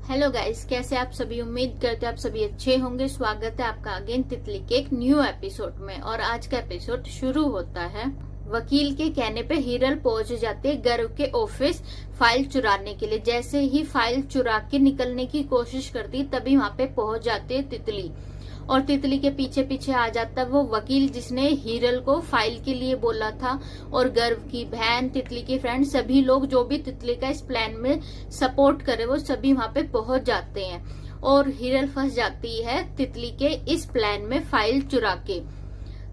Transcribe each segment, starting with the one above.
Hello guys, कैसे आप सभी। उम्मीद करते हैं आप सभी अच्छे होंगे। स्वागत है आपका अगेन तितली के एक न्यू एपिसोड में। और आज का एपिसोड शुरू होता है। वकील के कहने पे हिरल पहुंच जाती है गर्व के ऑफिस फाइल चुराने के लिए। जैसे ही फाइल चुरा के निकलने की कोशिश करती तभी वहां पे पहुंच जाती है तितली। और तितली के पीछे पीछे आ जाता है वो वकील जिसने हिरल को फाइल के लिए बोला था। और गर्व की बहन, तितली के फ्रेंड, सभी लोग जो भी तितली का इस प्लान में सपोर्ट करे वो सभी वहां पे पहुंच जाते हैं। और हिरल फंस जाती है तितली के इस प्लान में फाइल चुरा के।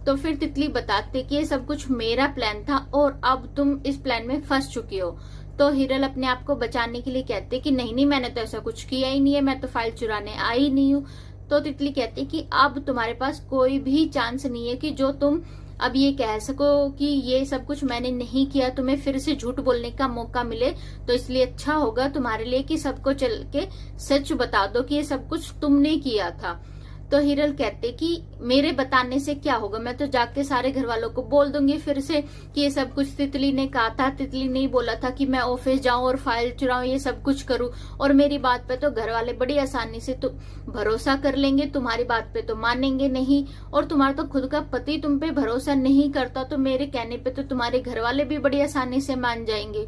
तो फिर तितली बताते कि ये सब कुछ मेरा प्लान था और अब तुम इस प्लान में फंस चुकी हो। तो हिरल अपने आप को बचाने के लिए कहते कि नहीं, मैंने तो ऐसा कुछ किया ही नहीं है, मैं तो फाइल चुराने आई नहीं हूँ। तो तितली कहती कि अब तुम्हारे पास कोई भी चांस नहीं है कि जो तुम अब ये कह सको कि ये सब कुछ मैंने नहीं किया, तुम्हें फिर से झूठ बोलने का मौका मिले। तो इसलिए अच्छा होगा तुम्हारे लिए कि सबको चल के सच बता दो कि ये सब कुछ तुमने किया था। तो हिरल कहते कि मेरे बताने से क्या होगा, मैं तो जाके सारे घर वालों को बोल दूंगी फिर से कि ये सब कुछ तितली ने कहा था। तितली ने ही बोला था कि मैं ऑफिस जाऊं और फाइल चुराऊं, ये सब कुछ करूं। और मेरी बात पे तो घर वाले बड़ी आसानी से तो भरोसा कर लेंगे, तुम्हारी बात पे तो मानेंगे नहीं। और तुम्हारा तो खुद का पति तुम पे भरोसा नहीं करता, तो मेरे कहने पे तो तुम्हारे घर वाले भी बड़ी आसानी से मान जाएंगे।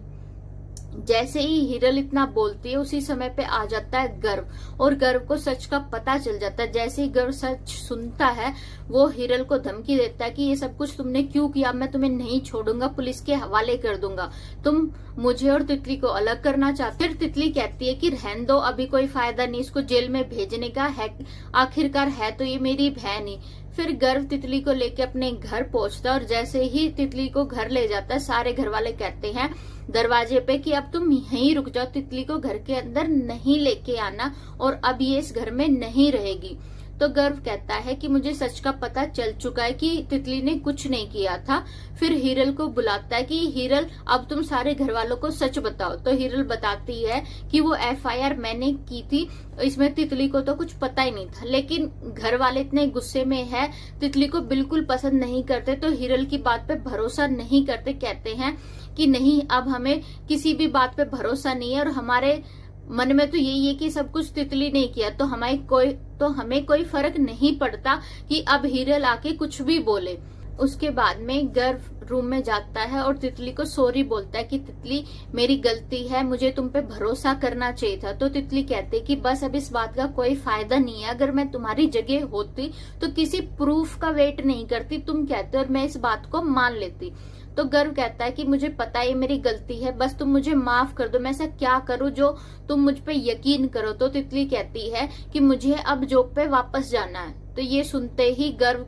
जैसे ही हिरल इतना बोलती है उसी समय पे आ जाता है गर्व। और गर्व को सच का पता चल जाता है। जैसे ही गर्व सच सुनता है वो हिरल को धमकी देता है कि ये सब कुछ तुमने क्यों किया, मैं तुम्हें नहीं छोड़ूंगा, पुलिस के हवाले कर दूंगा। तुम मुझे और तितली को अलग करना चाहते। फिर तितली कहती है कि रहने दो, अभी कोई फायदा नहीं इसको जेल में भेजने का है, आखिरकार है तो ये मेरी बहन ही। फिर गर्व तितली को लेके अपने घर पहुंचता है और जैसे ही तितली को घर ले जाता है सारे घर वाले कहते हैं दरवाजे पे कि अब तुम यहीं रुक जाओ, तितली को घर के अंदर नहीं लेके आना और अब ये इस घर में नहीं रहेगी। तो गर्व कहता है कि मुझे सच का पता चल चुका है कि तितली ने कुछ नहीं किया था। फिर हिरल को बुलाता है कि हिरल अब तुम सारे घर वालों को सच बताओ। तो हिरल बताती है कि वो FIR मैंने की थी, इसमें तितली को तो कुछ पता ही नहीं था। लेकिन घर वाले इतने गुस्से में है, तितली को बिल्कुल पसंद नहीं करते, तो हिरल की बात पे भरोसा नहीं करते। कहते हैं कि नहीं, अब हमें किसी भी बात पे भरोसा नहीं है और हमारे मन में तो यही है कि सब कुछ तितली ने किया, तो हमें कोई फर्क नहीं पड़ता कि अब हिरल आके कुछ भी बोले। उसके बाद में गर्व रूम में जाता है और तितली को सॉरी बोलता है कि तितली मेरी गलती है, मुझे तुम पे भरोसा करना चाहिए था। तो तितली कहते कि बस अब इस बात का कोई फायदा नहीं है, अगर मैं तुम्हारी जगह होती तो किसी प्रूफ का वेट नहीं करती, तुम कहते और मैं इस बात को मान लेती। तो गर्व कहता है कि मुझे पता है मेरी गलती है, बस तुम मुझे माफ कर दो, मैं ऐसा क्या करूं जो तुम मुझ पे यकीन करो। तो तितली कहती है कि मुझे अब जॉब पे वापस जाना है। तो ये सुनते ही गर्व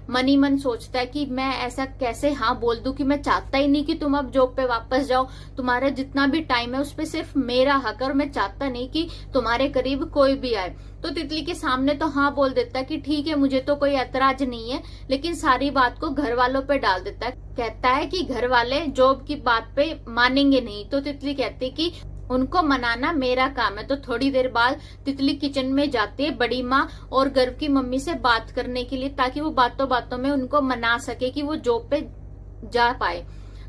मन ही मन सोचता है कि मैं ऐसा कैसे हाँ बोल दूं कि मैं चाहता ही नहीं कि तुम अब जॉब पे वापस जाओ, तुम्हारा जितना भी टाइम है उस पे सिर्फ मेरा हक है और मैं चाहता नहीं कि तुम्हारे करीब कोई भी आए। तो तितली के सामने तो हाँ बोल देता है कि ठीक है, मुझे तो कोई ऐतराज नहीं है, लेकिन सारी बात को घर वालों पे डाल देता है। कहता है कि घर वाले जॉब की बात पे मानेंगे नहीं। तो तितली कहती है कि उनको मनाना मेरा काम है। तो थोड़ी देर बाद तितली किचन में जाती है बड़ी माँ और गर्व की मम्मी से बात करने के लिए, ताकि वो बातों बातों में उनको मना सके कि वो जॉब पे जा पाए।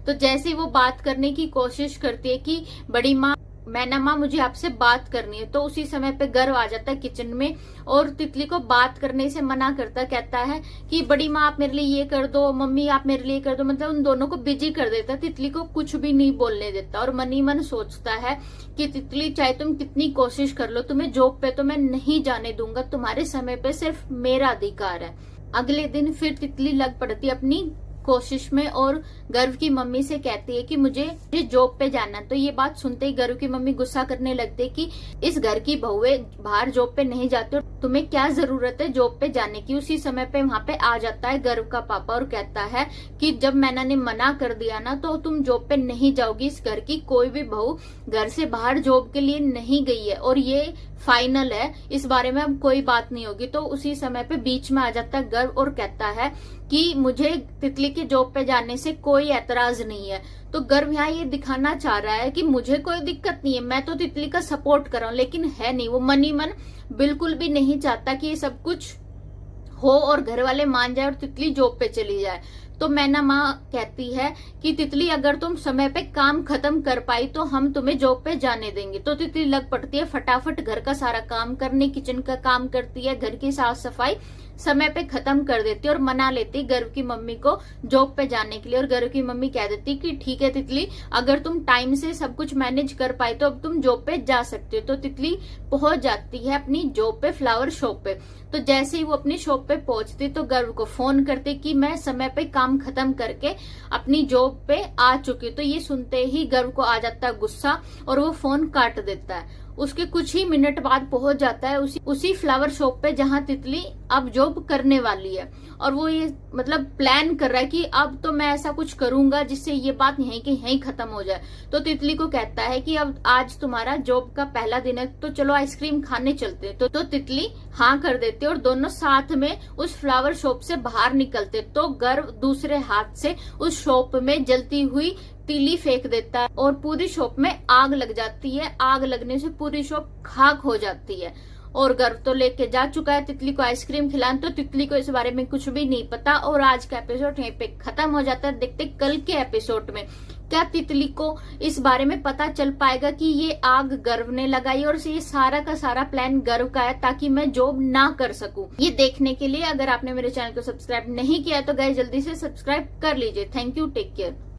तो जैसे ही वो बात करने की कोशिश करती है कि बड़ी माँ मैना माँ मुझे आपसे बात करनी है, तो उसी समय पे गर्व आ जाता है किचन में और तितली को बात करने से मना करता। कहता है कि बड़ी माँ आप मेरे लिए ये कर दो, मम्मी आप मेरे लिए कर दो, मतलब उन दोनों को बिजी कर देता, तितली को कुछ भी नहीं बोलने देता। और मन ही मन सोचता है कि तितली चाहे तुम कितनी कोशिश कर लो, तुम्हें जॉब पे तो मैं नहीं जाने दूंगा, तुम्हारे समय पे सिर्फ मेरा अधिकार है। अगले दिन फिर तितली लग पड़ती अपनी कोशिश में और गर्व की मम्मी से कहती है कि मुझे जॉब पे जाना। तो ये बात सुनते ही गर्व की मम्मी गुस्सा करने लगती है कि इस घर की बहुएं बाहर जॉब पे नहीं जाती, तुम्हें क्या जरूरत है जॉब पे जाने की। उसी समय पे वहां पे आ जाता है गर्व का पापा और कहता है कि जब मैंने ने मना कर दिया ना तो तुम जॉब पे नहीं जाओगी, इस घर की कोई भी बहू घर से बाहर जॉब के लिए नहीं गई है और ये फाइनल है, इस बारे में अब कोई बात नहीं होगी। तो उसी समय पे बीच में आ जाता है गर्व और कहता है कि मुझे तितली के जॉब पे जाने से कोई ऐतराज नहीं है। तो गर्व यहाँ ये दिखाना चाह रहा है कि मुझे कोई दिक्कत नहीं है, मैं तो तितली का सपोर्ट कर रहा हूँ, लेकिन है नहीं, वो मन ही मन बिल्कुल भी नहीं चाहता कि ये सब कुछ हो और घर वाले मान जाए और तितली जॉब पे चली जाए। तो मैना माँ कहती है कि तितली अगर तुम समय पे काम खत्म कर पाई तो हम तुम्हें जॉब पे जाने देंगे। तो तितली लग पड़ती है फटाफट घर का सारा काम करने, किचन का काम करती है, घर की साफ सफाई समय पे खत्म कर देती है और मना लेती गर्व की मम्मी को जॉब पे जाने के लिए। और गर्व की मम्मी कह देती कि ठीक है तितली, अगर तुम टाइम से सब कुछ मैनेज कर पाई तो अब तुम जॉब पे जा सकती हो। तो तितली पहुंच जाती है अपनी जॉब पे, फ्लावर शॉप पे। तो जैसे ही वो अपनी शॉप पे पहुंचती तो गर्व को फोन करते कि मैं समय पे काम खत्म करके अपनी जॉब पे आ चुकी। तो ये सुनते ही गर्व को आ जाता है गुस्सा और वो फोन काट देता है। उसके कुछ ही मिनट बाद पहुंच जाता है उसी फ्लावर शॉप पे जहां तितली अब जॉब करने वाली है। और वो ये मतलब प्लान कर रहा है कि अब तो मैं ऐसा कुछ करूंगा जिससे ये बात यहीं के यहीं खत्म हो जाए। तो तितली को कहता है कि अब आज तुम्हारा जॉब का पहला दिन है, तो चलो आइसक्रीम खाने चलते हैं। तो तितली हाँ कर देती है और दोनों साथ में उस फ्लावर शॉप से बाहर निकलते। तो गर्व दूसरे हाथ से उस शॉप में जलती हुई तीली फेंक देता है और पूरी शॉप में आग लग जाती है। आग लगने से पूरी शॉप खाक हो जाती है और गर्व तो लेके जा चुका है तितली को आइसक्रीम खिलाने। तो तितली को इस बारे में कुछ भी नहीं पता और आज का एपिसोड यहीं पे खत्म हो जाता है। देखते कल के एपिसोड में क्या तितली को इस बारे में पता चल पाएगा कि ये आग गर्व ने लगाई और ये सारा का सारा प्लान गर्व का है ताकि मैं जॉब ना कर सकूं। ये देखने के लिए अगर आपने मेरे चैनल को सब्सक्राइब नहीं किया तो गाइस जल्दी से सब्सक्राइब कर लीजिए। Thank you, take care.